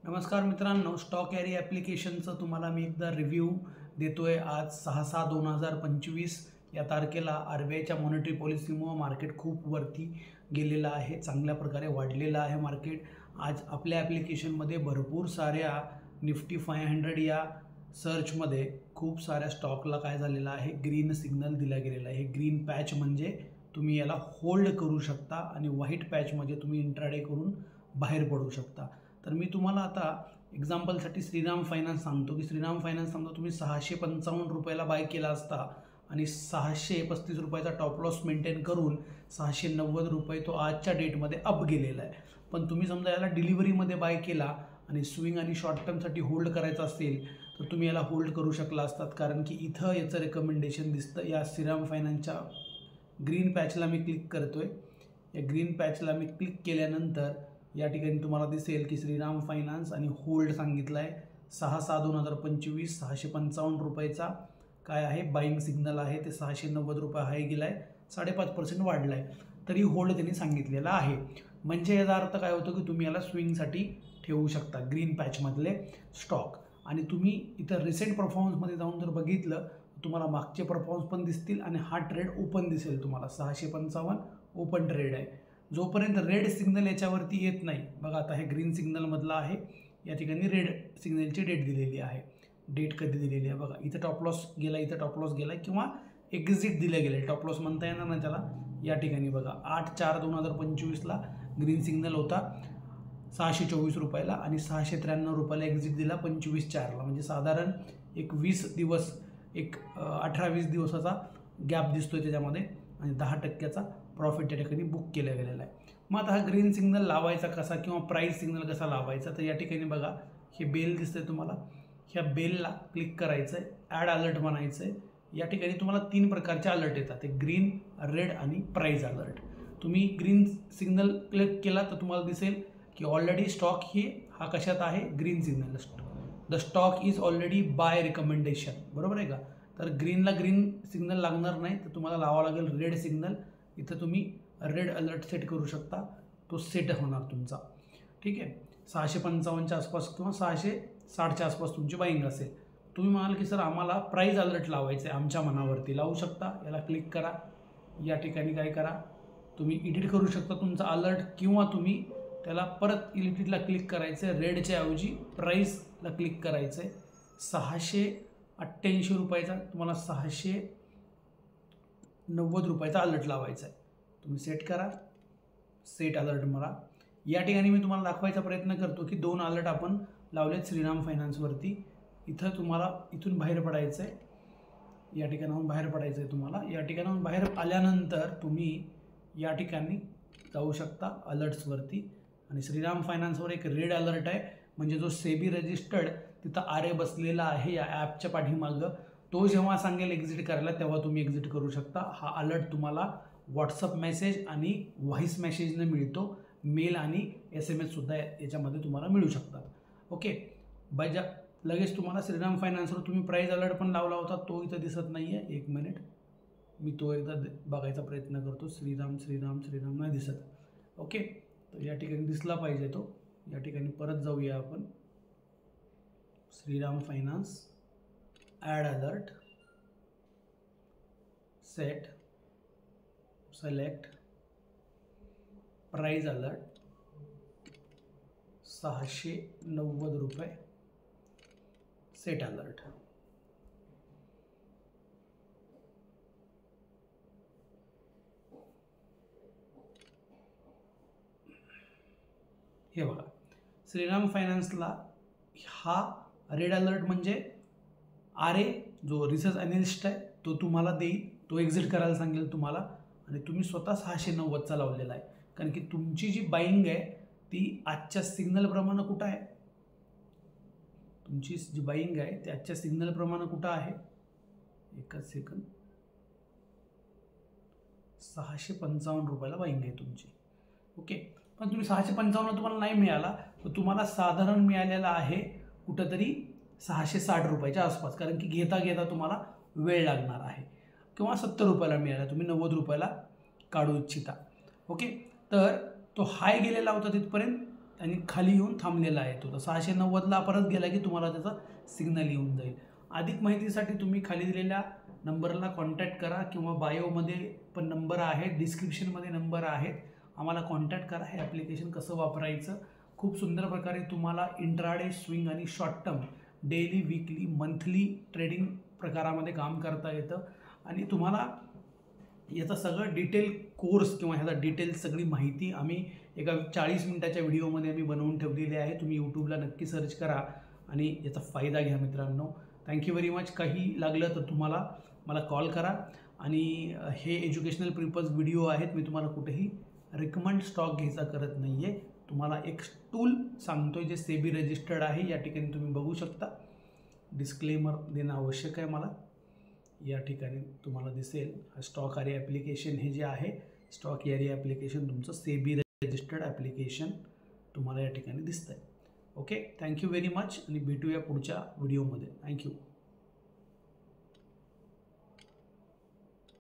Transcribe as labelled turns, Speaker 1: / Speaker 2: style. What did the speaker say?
Speaker 1: नमस्कार मित्रांनो, स्टॉक ॲरी ॲप्लिकेशनचं तुम्हाला मी एकदा रिव्ह्यू देतोय। आज 6/6/2025 या तारखेला RBIच्या मॉनिटरी पॉलिसीमुळे मार्केट खूप वरती गेलेलं आहे, चांगल्या प्रकारे वाढलेलं आहे मार्केट। आज आपल्या ॲप्लिकेशनमध्ये भरपूर साऱ्या निफ्टी 500 या सर्चमध्ये खूप साऱ्या स्टॉकला काय झालेलं आहे, ग्रीन सिग्नल दिला गेलेला आहे। ग्रीन पॅच म्हणजे तुम्ही याला होल्ड करू शकता आणि व्हाईट पॅच म्हणजे तुम्ही इंट्राडे करून बाहेर पडू शकता। तर मी तुम्हाला आता एक्झाम्पलसाठी श्रीराम फायनान्स सांगतो की श्रीराम फायनान्स समजा तुम्ही 655 रुपयाला बाय केला असता आणि 635 रुपयाचा टॉप लॉस मेंटेन करून 690 रुपये तो आजच्या डेटमध्ये अप गेलेला आहे। पण तुम्ही समजा याला डिलिव्हरीमध्ये बाय केला आणि स्विंग आणि शॉर्ट टर्मसाठी होल्ड करायचं असेल तर तुम्ही याला होल्ड करू शकला असतात, कारण की इथं याचं रेकमेंडेशन दिसतं। या श्रीराम फायनान्सच्या ग्रीन पॅचला मी क्लिक करतोय। या ग्रीन पॅचला मी क्लिक केल्यानंतर या ठिकाणी तुम्हाला दिसेल की श्रीराम फायनान्स आणि होल्ड सांगितलं आहे 6/6/2025 655 रुपयाचा काय आहे बाईंग सिग्नल आहे, ते 690 रुपये हाय गेला आहे, 5.5% वाढला आहे, तरी होल्ड त्यांनी सांगितलेला आहे। म्हणजे याचा अर्थ काय होतो की तुम्ही याला स्विंगसाठी ठेवू शकता ग्रीन पॅचमधले स्टॉक। आणि तुम्ही इथं रिसेंट परफॉर्मन्समध्ये जाऊन जर बघितलं तुम्हाला मागचे परफॉर्मन्स पण दिसतील आणि हा ट्रेड ओपन दिसेल तुम्हाला। 655 ओपन ट्रेड आहे। जोपर्यंत रेड सिग्नल याच्यावरती येत नाही, बघा आता हे ग्रीन सिग्नलमधला आहे, या ठिकाणी रेड सिग्नलची डेट दिलेली आहे। डेट कधी दिलेली आहे बघा, इथं टॉप लॉस गेला, इथं टॉप लॉस गेला किंवा एक्झिट दिले गेले, टॉप लॉस म्हणता येणार नाही त्याला। या ठिकाणी बघा 8/4/2025ला ग्रीन सिग्नल होता 624 रुपयाला आणि 693 रुपयाला एक्झिट दिला 25/4ला। म्हणजे साधारण एक 20 दिवस, एक 18-20 दिवसाचा गॅप दिसतोय त्याच्यामध्ये आणि 10% प्रॉफिट त्या ठिकाणी बुक केला गेलेला आहे। मग आता हा ग्रीन सिग्नल लावायचा कसा किंवा प्राईस सिग्नल कसा लावायचा, तर या ठिकाणी बघा हे बेल दिसतंय तुम्हाला, ह्या बेलला क्लिक करायचं आहे, ॲड अलर्ट म्हणायचं आहे। या ठिकाणी तुम्हाला 3 प्रकारचे अलर्ट येतात, ते ग्रीन, रेड आणि प्राईस अलर्ट। तुम्ही ग्रीन सिग्नल क्लिक केला तर तुम्हाला दिसेल की ऑलरेडी स्टॉक हा कशात आहे, green signal, the stock is already bye recommendation, बरोबर आहे का। तर ग्रीनला ग्रीन सिग्नल लागणार नाही, तर तुम्हाला लावावं लागेल रेड सिग्नल। इथं तुम्ही रेड अलर्ट सेट करू शकता, तो सेट होणार तुमचा, ठीक आहे। 655च्या आसपास किंवा 660च्या आसपास तुमची बाईंग असेल। तुम्ही म्हणाल की सर आम्हाला प्राईस अलर्ट लावायचं आहे, आमच्या मनावरती लावू शकता। याला क्लिक करा, या ठिकाणी काय करा, तुम्ही एडिट करू शकता तुमचा अलर्ट, किंवा तुम्ही त्याला परत एडिटला क्लिक करायचं आहे, रेडच्या ऐवजी प्राईसला क्लिक करायचं आहे। 688 रुपयाचा तुम्हाला 690 रुपयाचा अलर्ट लावायचा आहे। तुम्ही सेट करा, सेट अलर्ट मला। या ठिकाणी मी तुम्हाला दाखवायचा प्रयत्न करतो की 2 अलर्ट आपण लावलेत श्रीराम फायनान्सवरती। इथं तुम्हाला इथून बाहेर पडायचं आहे, या ठिकाणाहून बाहेर पडायचं आहे तुम्हाला। या ठिकाणाहून बाहेर आल्यानंतर तुम्ही या ठिकाणी जाऊ शकता अलर्ट्सवरती, आणि श्रीराम फायनान्सवर एक रेड अलर्ट आहे, म्हणजे जो सेबी रजिस्टर्ड तिथं RA बसलेला आहे या ॲपच्या पाठीमागं, तो जेव्हा सांगेल एक्झिट करायला तेव्हा तुम्ही एक्झिट करू शकता। हा अलर्ट तुम्हाला व्हॉट्सअप मेसेज आणि व्हॉइस मेसेजने मिळतो, मेल आणि SMS सुद्धा याच्यामध्ये तुम्हाला मिळू शकतात, ओके। लगेच तुम्हाला श्रीराम फायनान्सवर तुम्ही प्राईस अलर्ट पण लावला होता, तो इथं दिसत नाही आहे। 1 मिनिट, मी तो एकदा बघायचा प्रयत्न करतो। श्रीराम नाही दिसत, ओके। तर या ठिकाणी दिसला पाहिजे तो। या ठिकाणी परत जाऊया आपण, Shriram finance, add alert, set, select, price alert, 690 रुपये, सेट अलर्ट। हे बघा, श्रीराम फायनान्सला हा रेड अलर्ट म्हणजे RA जो रिसर्च ॲनालिस्ट आहे तो तुम्हाला देईल, तो एक्झिट करायला सांगेल तुम्हाला, आणि तुम्ही स्वतः 690चा लावलेला आहे, कारण की तुमची जी बाईंग आहे ती आजच्या सिग्नलप्रमाणे कुठं आहे, तुमची जी बाईंग आहे ती आजच्या सिग्नलप्रमाणे कुठं आहे, एकच सेकंद, 655 रुपयाला बाईंग आहे तुमची, ओके। पण तुम्ही 655 तुम्हाला नाही मिळाला, तर तुम्हाला साधारण मिळालेला आहे कुठंतरी 660 रुपयाच्या आसपास, कारण की घेता घेता तुम्हाला वेळ लागणार आहे, किंवा 70 रुपयाला मिळाला, तुम्ही 90 रुपयाला काढू इच्छिता, ओके। तर तो हाय गेलेला होता तिथपर्यंत, आणि खाली येऊन थांबलेला आहे तो. तर 690ला परत गेला की तुम्हाला त्याचा सिग्नल येऊन जाईल. अधिक माहितीसाठी तुम्ही खाली दिलेल्या नंबरला कॉन्टॅक्ट करा किंवा बायोमध्ये पण नंबर आहे, डिस्क्रिप्शनमध्ये नंबर आहेत, आम्हाला कॉन्टॅक्ट करा. हे ॲप्लिकेशन कसं वापरायचं खूप सुंदर प्रकारे तुम्हाला इंट्राडे, स्विंग आणि शॉर्ट टर्म, डेली, विकली, मंथली ट्रेडिंग प्रकारामध्ये काम करता येतं. आणि तुम्हाला याचा सगळं डिटेल कोर्स किंवा ह्याचा डिटेल सगळी माहिती आम्ही एका 40 मिनिटाच्या व्हिडिओमध्ये आम्ही बनवून ठेवलेली आहे. तुम्ही यूट्यूबला नक्की सर्च करा आणि याचा फायदा घ्या मित्रांनो. Thank you very much. काही लागलं तर तुम्हाला मला कॉल करा. आणि हे एज्युकेशनल पर्पज व्हिडिओ आहेत. मी तुम्हाला कुठेही रिकमेंड स्टॉक घ्यायचा करत नाही आहे. तुम्हाला एक टूल सांगतोय जे सेबी रजिस्टर्ड आहे. या ठिकाणी तुम्ही बघू शकता. डिस्क्लेमर देणं आवश्यक आहे मला. या ठिकाणी तुम्हाला दिसेल स्टॉक एरिया ॲप्लिकेशन हे जे आहे, स्टॉक एरिया ॲप्लिकेशन तुमचं सेबी रजिस्टर्ड ॲप्लिकेशन तुम्हाला या ठिकाणी दिसतं आहे. ओके, थँक्यू व्हेरी मच आणि भेटूया पुढच्या व्हिडिओमध्ये. थँक्यू.